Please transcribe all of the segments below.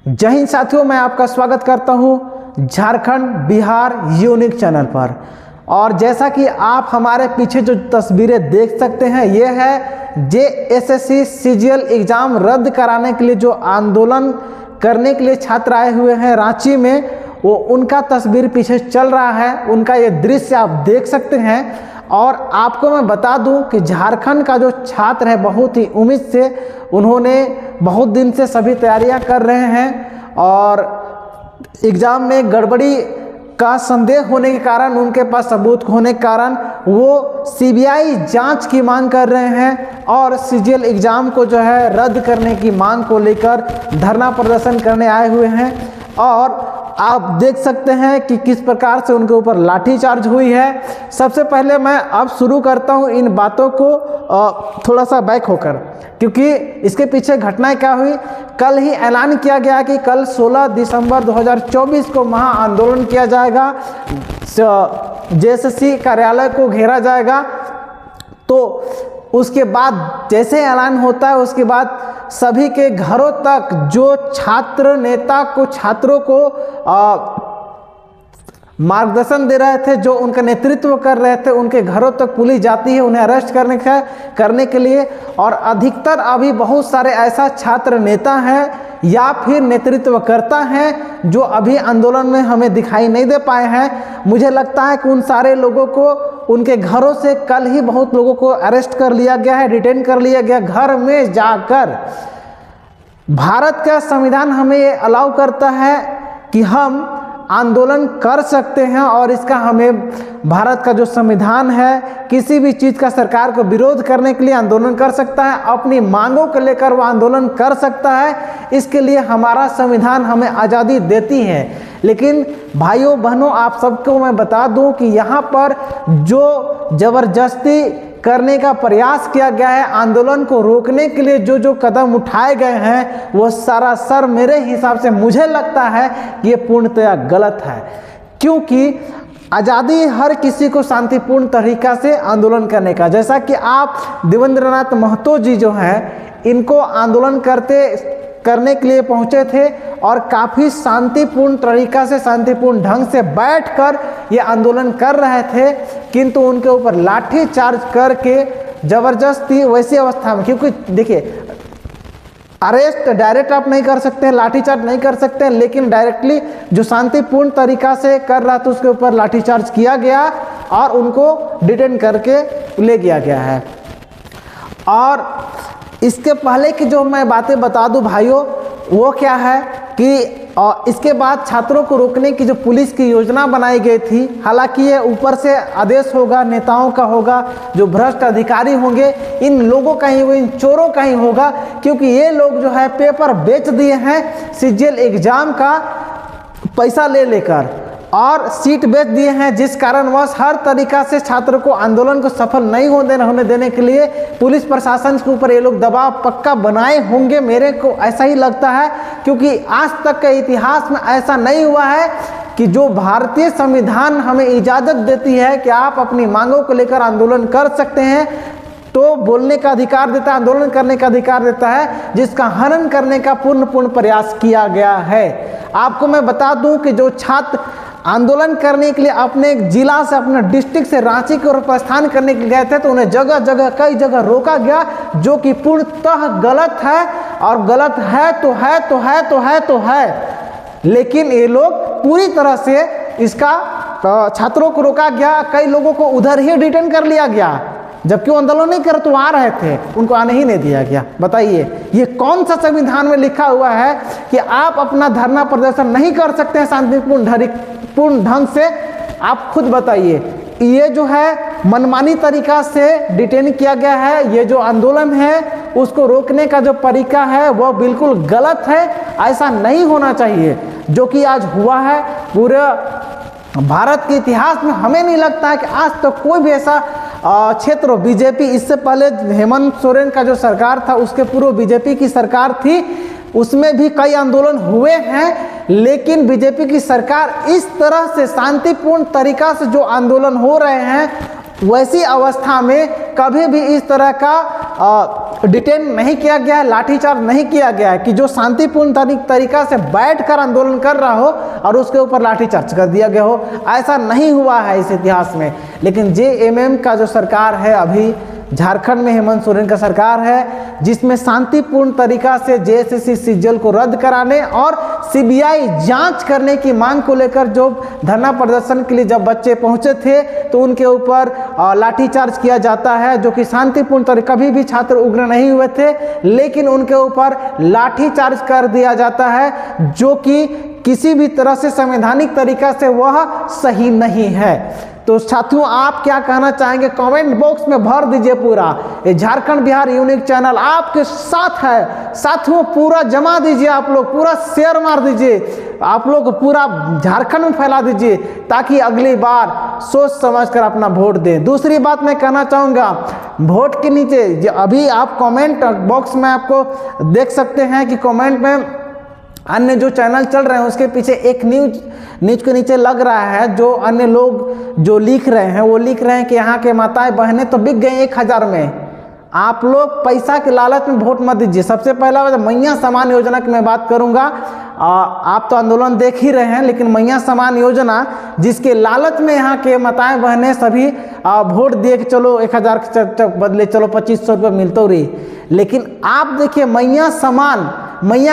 जय हिंद साथियों, मैं आपका स्वागत करता हूं झारखंड बिहार यूनिक चैनल पर। और जैसा कि आप हमारे पीछे जो तस्वीरें देख सकते हैं, ये है जेएसएससी सीजीएल एग्ज़ाम रद्द कराने के लिए जो आंदोलन करने के लिए छात्र आए हुए हैं रांची में, वो उनका तस्वीर पीछे चल रहा है। उनका ये दृश्य आप देख सकते हैं। और आपको मैं बता दूं कि झारखंड का जो छात्र है बहुत ही उम्मीद से, उन्होंने बहुत दिन से सभी तैयारियां कर रहे हैं और एग्ज़ाम में गड़बड़ी का संदेह होने के कारण, उनके पास सबूत होने के कारण वो सीबीआई जांच की मांग कर रहे हैं और सीजीएल एग्ज़ाम को जो है रद्द करने की मांग को लेकर धरना प्रदर्शन करने आए हुए हैं। और आप देख सकते हैं कि किस प्रकार से उनके ऊपर लाठीचार्ज हुई है। सबसे पहले मैं अब शुरू करता हूं इन बातों को थोड़ा सा बैक होकर, क्योंकि इसके पीछे घटनाएं क्या हुई। कल ही ऐलान किया गया कि कल 16 दिसंबर 2024 को महा आंदोलन किया जाएगा, जेएसएससी कार्यालय को घेरा जाएगा। तो उसके बाद जैसे ऐलान होता है, उसके बाद सभी के घरों तक जो छात्र नेता को, छात्रों को मार्गदर्शन दे रहे थे, जो उनका नेतृत्व कर रहे थे, उनके घरों तक पुलिस जाती है उन्हें अरेस्ट करने के लिए। और अधिकतर अभी बहुत सारे ऐसा छात्र नेता हैं या फिर नेतृत्व करता है जो अभी आंदोलन में हमें दिखाई नहीं दे पाए हैं। मुझे लगता है कि उन सारे लोगों को उनके घरों से कल ही बहुत लोगों को अरेस्ट कर लिया गया है, डिटेन कर लिया गया घर में जाकर। भारत का संविधान हमें ये अलाउ करता है कि हम आंदोलन कर सकते हैं और इसका हमें, भारत का जो संविधान है, किसी भी चीज़ का सरकार को विरोध करने के लिए आंदोलन कर सकता है, अपनी मांगों को लेकर वो आंदोलन कर सकता है। इसके लिए हमारा संविधान हमें आज़ादी देती है। लेकिन भाइयों बहनों, आप सबको मैं बता दूं कि यहाँ पर जो ज़बरदस्ती करने का प्रयास किया गया है, आंदोलन को रोकने के लिए जो कदम उठाए गए हैं, वो सरासर मेरे हिसाब से मुझे लगता है कि ये पूर्णतया गलत है। क्योंकि आज़ादी हर किसी को शांतिपूर्ण तरीका से आंदोलन करने का, जैसा कि आप देवेंद्रनाथ महतो जी जो हैं, इनको आंदोलन करने के लिए पहुंचे थे और काफ़ी शांतिपूर्ण तरीका से, शांतिपूर्ण ढंग से बैठकर ये आंदोलन कर रहे थे, किंतु उनके ऊपर लाठी चार्ज करके ज़बरदस्ती वैसी अवस्था में, क्योंकि देखिए अरेस्ट डायरेक्ट आप नहीं कर सकते हैं, लाठीचार्ज नहीं कर सकते हैं, लेकिन डायरेक्टली जो शांतिपूर्ण तरीका से कर रहा था उसके ऊपर लाठीचार्ज किया गया और उनको डिटेन करके ले गया गया है। और इसके पहले की जो मैं बातें बता दूं भाइयों, वो क्या है कि इसके बाद छात्रों को रोकने की जो पुलिस की योजना बनाई गई थी, हालांकि ये ऊपर से आदेश होगा, नेताओं का होगा, जो भ्रष्ट अधिकारी होंगे, इन लोगों का ही, इन चोरों का ही होगा। क्योंकि ये लोग जो है पेपर बेच दिए हैं सीजीएल एग्जाम का पैसा ले लेकर, और सीट बेच दिए हैं, जिस कारणवश हर तरीका से छात्रों को आंदोलन को सफल नहीं होने देने के लिए पुलिस प्रशासन के ऊपर ये लोग दबाव पक्का बनाए होंगे। मेरे को ऐसा ही लगता है, क्योंकि आज तक के इतिहास में ऐसा नहीं हुआ है कि जो भारतीय संविधान हमें इजाज़त देती है कि आप अपनी मांगों को लेकर आंदोलन कर सकते हैं, तो बोलने का अधिकार देता है, आंदोलन करने का अधिकार देता है, जिसका हनन करने का पूर्ण प्रयास किया गया है। आपको मैं बता दूं कि जो छात्र आंदोलन करने के लिए अपने जिला से, अपने डिस्ट्रिक्ट से रांची की ओर प्रस्थान करने के लिए गए थे, तो उन्हें जगह जगह कई जगह रोका गया, जो कि पूर्णतः गलत है। और गलत है तो है तो है तो है तो है, लेकिन ये लोग पूरी तरह से इसका छात्रों को रोका गया। कई लोगों को उधर ही डिटेन कर लिया गया, जबकि वो आंदोलन नहीं कर तो आ रहे थे, उनको आने ही नहीं दिया गया। बताइए, ये कौन सा संविधान में लिखा हुआ है कि आप अपना धरना प्रदर्शन नहीं कर सकते हैं शांतिपूर्ण ढंग से? आप खुद बताइए। ये जो है मनमानी तरीका से डिटेन किया गया है। ये जो आंदोलन है उसको रोकने का जो तरीका है वो बिल्कुल गलत है। ऐसा नहीं होना चाहिए जो कि आज हुआ है। पूरे भारत के इतिहास में हमें नहीं लगता है कि आज तक तो कोई भी ऐसा क्षेत्र, बीजेपी, इससे पहले हेमंत सोरेन का जो सरकार था, उसके पूर्व बीजेपी की सरकार थी, उसमें भी कई आंदोलन हुए हैं, लेकिन बीजेपी की सरकार इस तरह से शांतिपूर्ण तरीका से जो आंदोलन हो रहे हैं, वैसी अवस्था में कभी भी इस तरह का डिटेन नहीं किया गया है, लाठीचार्ज नहीं किया गया है कि जो शांतिपूर्ण तरीका से बैठकर आंदोलन कर रहा हो और उसके ऊपर लाठीचार्ज कर दिया गया हो। ऐसा नहीं हुआ है इस इतिहास में। लेकिन जेएमएम का जो सरकार है अभी झारखंड में हेमंत सोरेन का सरकार है, जिसमें शांतिपूर्ण तरीका से जेएसएससी सीजीएल को रद्द कराने और सीबीआई जांच करने की मांग को लेकर जो धरना प्रदर्शन के लिए जब बच्चे पहुंचे थे तो उनके ऊपर लाठीचार्ज किया जाता है, जो कि शांतिपूर्ण तरीका, कभी भी छात्र उग्र नहीं हुए थे लेकिन उनके ऊपर लाठीचार्ज कर दिया जाता है, जो कि किसी भी तरह से संवैधानिक तरीका से वह सही नहीं है। तो साथियों आप क्या कहना चाहेंगे कमेंट बॉक्स में भर दीजिए। पूरा ये झारखंड बिहार यूनिक चैनल आपके साथ है साथियों, पूरा जमा दीजिए, आप लोग पूरा शेयर मार दीजिए, आप लोग पूरा झारखंड में फैला दीजिए ताकि अगली बार सोच समझकर अपना वोट दें। दूसरी बात मैं कहना चाहूँगा, वोट के नीचे अभी आप कमेंट बॉक्स में आपको देख सकते हैं कि कमेंट में अन्य जो चैनल चल रहे हैं उसके पीछे एक न्यूज के नीचे लग रहा है, जो अन्य लोग जो लिख रहे हैं वो लिख रहे हैं कि यहाँ के माताएं बहनें तो बिक गई 1000 में। आप लोग पैसा के लालच में वोट मत दीजिए। सबसे पहला मैया समान योजना की मैं बात करूंगा। आप तो आंदोलन देख ही रहे हैं, लेकिन मैया समान योजना जिसके लालच में यहाँ के माताएं बहनें सभी वोट दिए कि चलो 1000 के बदले चलो 2500 रुपये मिलते रही। लेकिन आप देखिए मैया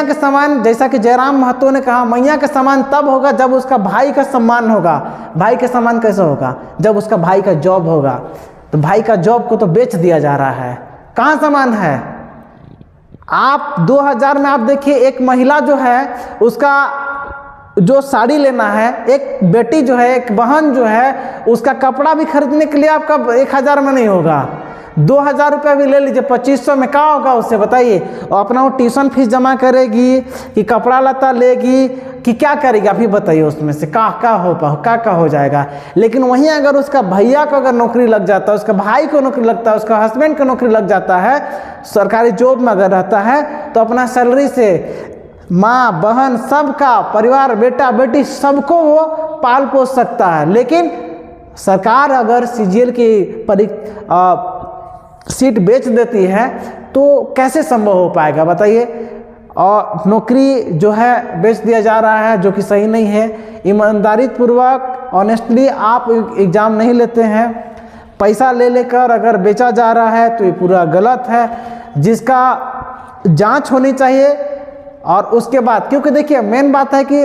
के समान, जैसा कि जयराम महतो ने कहा, मैया के समान तब होगा जब उसका भाई का सम्मान होगा। भाई के समान कैसे होगा? जब उसका भाई का जॉब होगा। तो भाई का जॉब को तो बेच दिया जा रहा है, कहाँ समान है? आप 2000 में आप देखिए एक महिला जो है उसका जो साड़ी लेना है, एक बेटी जो है, एक बहन जो है, उसका कपड़ा भी खरीदने के लिए आपका 1000 में नहीं होगा, 2000 रुपया भी ले लीजिए, 2500 में क्या होगा उससे बताइए? और अपना वो ट्यूशन फीस जमा करेगी कि कपड़ा लता लेगी कि क्या करेगी? आप ही बताइए उसमें से क्या हो जाएगा। लेकिन वहीं अगर उसका भैया को अगर नौकरी लग जाता है, उसका भाई को नौकरी लगता है, उसका हस्बैंड को नौकरी लग जाता है, सरकारी जॉब में अगर रहता है, तो अपना सैलरी से माँ बहन सबका परिवार, बेटा बेटी सबको वो पाल पोस सकता है। लेकिन सरकार अगर सीजीएल की सीट बेच देती है तो कैसे संभव हो पाएगा बताइए? और नौकरी जो है बेच दिया जा रहा है, जो कि सही नहीं है। ईमानदारी पूर्वक ऑनेस्टली आप एग्ज़ाम नहीं लेते हैं, पैसा ले लेकर अगर बेचा जा रहा है तो ये पूरा गलत है, जिसका जांच होनी चाहिए। और उसके बाद, क्योंकि देखिए मेन बात है कि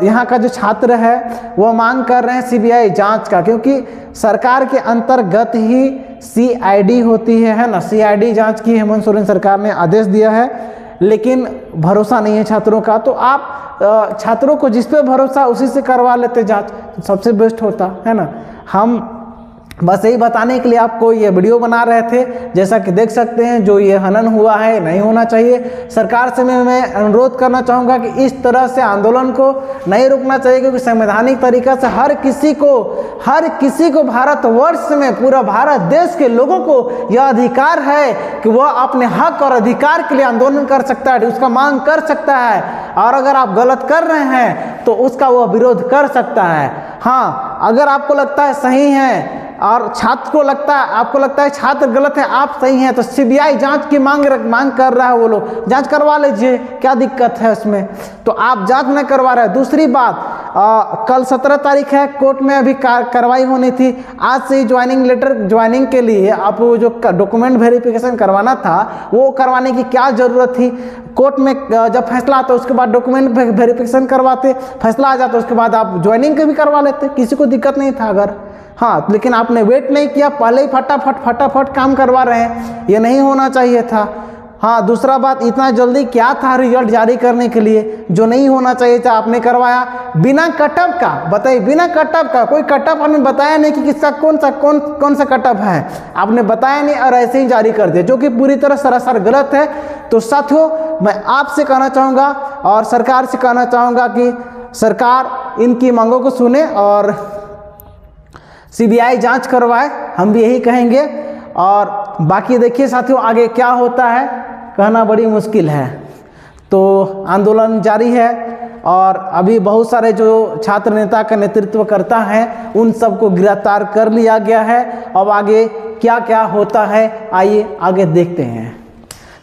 यहाँ का जो छात्र है वो मांग कर रहे हैं सीबीआई जांच का, क्योंकि सरकार के अंतर्गत ही सीआईडी होती है ना। सीआईडी जांच की हेमंत सोरेन सरकार ने आदेश दिया है, लेकिन भरोसा नहीं है छात्रों का। तो आप छात्रों को जिस पे भरोसा उसी से करवा लेते जांच, तो सबसे बेस्ट होता है ना। हम बस यही बताने के लिए आपको ये वीडियो बना रहे थे। जैसा कि देख सकते हैं जो ये हनन हुआ है नहीं होना चाहिए। सरकार से मैं अनुरोध करना चाहूँगा कि इस तरह से आंदोलन को नहीं रुकना चाहिए, क्योंकि संवैधानिक तरीका से हर किसी को भारतवर्ष में, पूरा भारत देश के लोगों को यह अधिकार है कि वह अपने हक और अधिकार के लिए आंदोलन कर सकता है, उसका मांग कर सकता है। और अगर आप गलत कर रहे हैं तो उसका वह विरोध कर सकता है। हाँ, अगर आपको लगता है सही है और आपको लगता है छात्र गलत है, आप सही हैं, तो सीबीआई जांच की मांग कर रहा है, वो लोग जांच करवा लीजिए, क्या दिक्कत है उसमें? तो आप जांच नहीं करवा रहे हैं। दूसरी बात, कल 17 तारीख है, कोर्ट में अभी कार्रवाई होनी थी। आज से ही ज्वाइनिंग के लिए आप वो जो डॉक्यूमेंट वेरिफिकेशन करवाना था वो करवाने की क्या ज़रूरत थी? कोर्ट में जब फैसला आता उसके बाद डॉक्यूमेंट वेरिफिकेशन करवाते, फैसला आ जाता उसके बाद आप ज्वाइनिंग के भी करवा लेते, किसी को दिक्कत नहीं था अगर। हाँ, लेकिन आपने वेट नहीं किया, पहले ही फटाफट काम करवा रहे हैं, ये नहीं होना चाहिए था। हाँ, दूसरा बात, इतना जल्दी क्या था रिजल्ट जारी करने के लिए? जो नहीं होना चाहिए था आपने करवाया बिना कटअप का। बताइए, बिना कटअप का, कोई कटअप हमें बताया नहीं कि किसका कौन सा कटअप है, आपने बताया नहीं और ऐसे ही जारी कर दिया, जो कि पूरी तरह सरासर गलत है। तो साथियों, मैं आपसे कहना चाहूँगा और सरकार से कहना चाहूँगा कि सरकार इनकी मांगों को सुने और सीबीआई जांच करवाए, हम भी यही कहेंगे। और बाकी देखिए साथियों, आगे क्या होता है कहना बड़ी मुश्किल है। तो आंदोलन जारी है और अभी बहुत सारे जो छात्र नेता का नेतृत्व करता है उन सबको गिरफ्तार कर लिया गया है। अब आगे क्या क्या होता है, आइए आगे देखते हैं।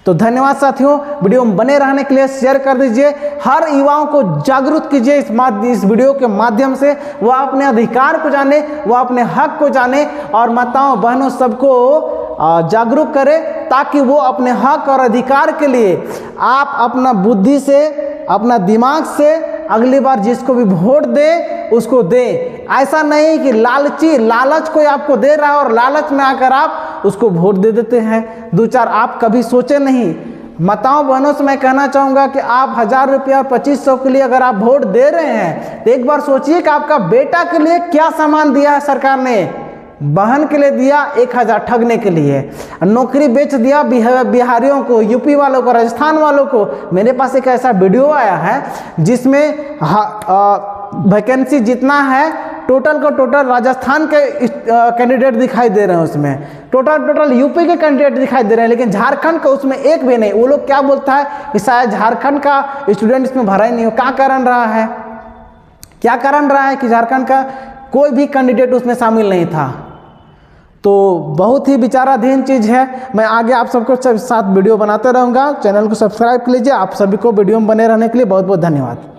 तो धन्यवाद साथियों, वीडियो में बने रहने के लिए शेयर कर दीजिए, हर युवाओं को जागरूक कीजिए इस वीडियो के माध्यम से, वह अपने अधिकार को जाने, वह अपने हक को जाने और माताओं बहनों सबको जागरूक करें, ताकि वो अपने हक और अधिकार के लिए आप अपना बुद्धि से, अपना दिमाग से अगली बार जिसको भी वोट दे उसको दे। ऐसा नहीं कि लालच कोई आपको दे रहा है और लालच में आकर आप उसको वोट दे देते हैं। दो चार आप कभी सोचे नहीं। माताओं बहनों से मैं कहना चाहूँगा कि आप 1000 रुपया और 2500 के लिए अगर आप वोट दे रहे हैं तो एक बार सोचिए कि आपका बेटा के लिए क्या सामान दिया है सरकार ने। बहन के लिए दिया 1000 ठगने के लिए, नौकरी बेच दिया बिहारियों को, यूपी वालों को, राजस्थान वालों को। मेरे पास एक ऐसा वीडियो आया है जिसमें वैकेंसी जितना है टोटल को टोटल राजस्थान के कैंडिडेट दिखाई दे रहे हैं, उसमें टोटल यूपी के कैंडिडेट दिखाई दे रहे हैं, लेकिन झारखंड का उसमें एक भी नहीं। वो लोग क्या बोलता है कि शायद झारखंड का स्टूडेंट इसमें भरा ही नहीं हो। क्या कारण रहा है, क्या कारण रहा है कि झारखंड का कोई भी कैंडिडेट उसमें शामिल नहीं था। तो बहुत ही विचाराधीन चीज़ है। मैं आगे आप सबको साथ वीडियो बनाते रहूँगा। चैनल को सब्सक्राइब कर लीजिए। आप सभी को वीडियो में बने रहने के लिए बहुत बहुत धन्यवाद।